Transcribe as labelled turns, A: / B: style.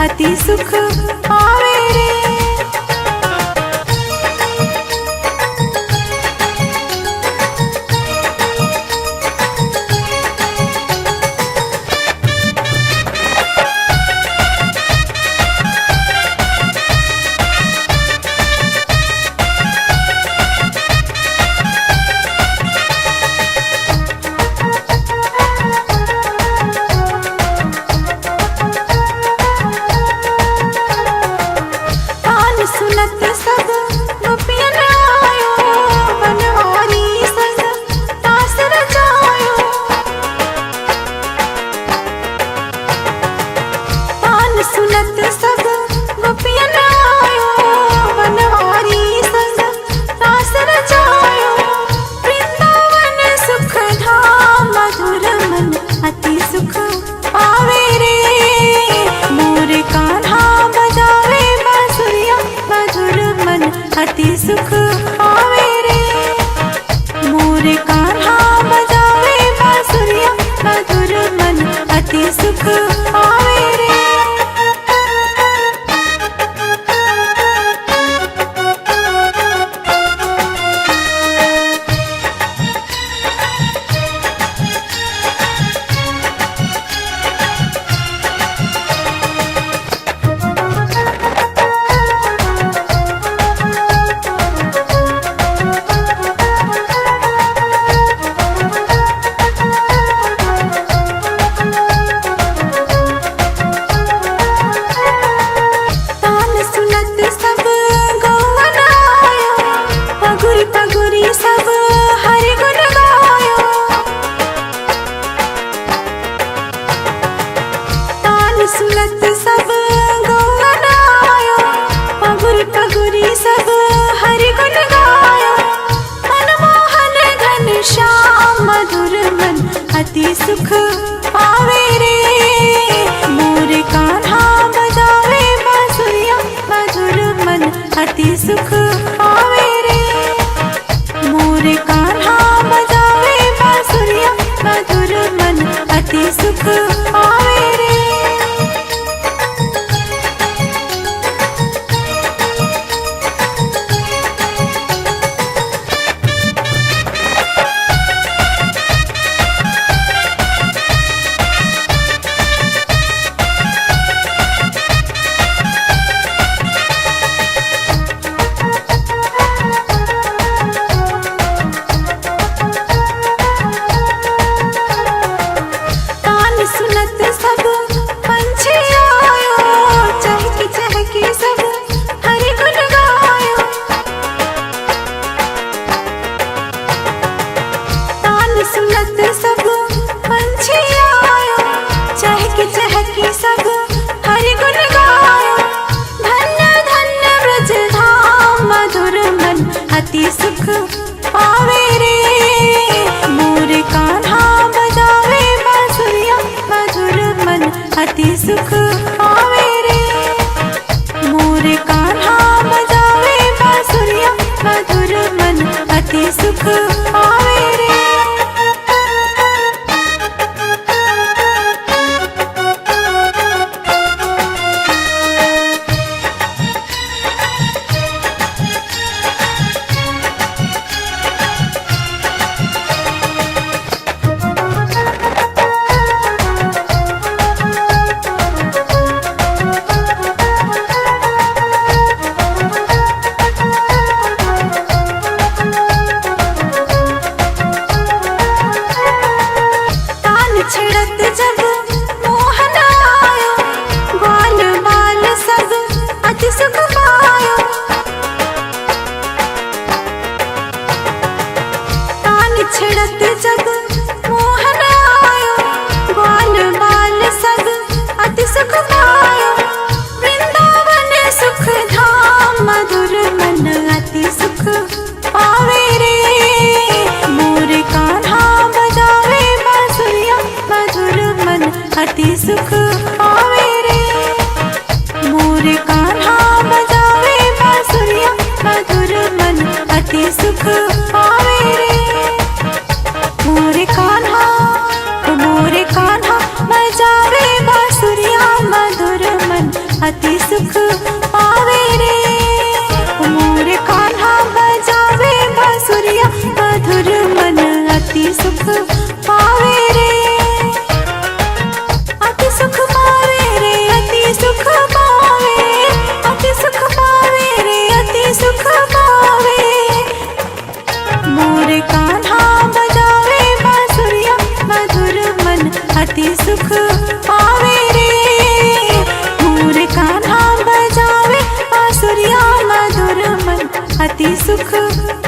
A: अति सुख पावे रे। सुनत सब गोपियन आयो, बनवारी संग दास रचायो। तान सुनत सब गोपियन आयो, बनवारी संग दास रचायो। वृंदावन सुख धाम मधुर मन अति सुख पावे रे। मोरे कान्हा बजावे बांसुरिया, मधुर मन अति सुख पावे रे। मोरे कान्हा बजावे बांसुरिया, मधुर मन अति सुख पावे रे। पगुरी सब हरि गुण गायो। तान सुनत सब गौवन आयो, पगुरी सब हरि गुण गायो। मनमोहन घन श्याम मधुर मन अति सुख पावे रे। मोरे कान्हा बजावे बांसुरिया, मधुर मन अति सुख पावे रे। मोरे कान्हा बजावे बांसुरिया, मधुर मन अति सुख पावे रे। सुनत सब पंछी आयो, चहकी चहकी सब हरि गुण गायो। तान सुनत सब पंछी आयो, चहकी चहकी सब हरि गुण गायो। धन्य धन्य ब्रज धाम मधुर मन अति सुख पावे रे। मोरे कान्हा बजावे बांसुरिया, मधुर मन अति सुख पावे रे। मोरे कान्हा बजावे बांसुरिया, मधुर मन अति सुख पावे रे। छिड़त जब मोहन आयो, बाल बाल सब अति सुख पायो। तान छिड़त जब मोहन आयो, बाल बाल सब अति सुख पायो। वृंदावन सुख धाम मधुर मन अति सुख पावे रे। मोरे कान्हा बजावे बांसुरिया, मधुर मन अति सुख पावे रे। मोरे कान्हा बजावे बांसुरिया, मधुर मन अति सुख पावे रे। मोरे कान्हा बजावे बांसुरिया, मधुर मन अति सुख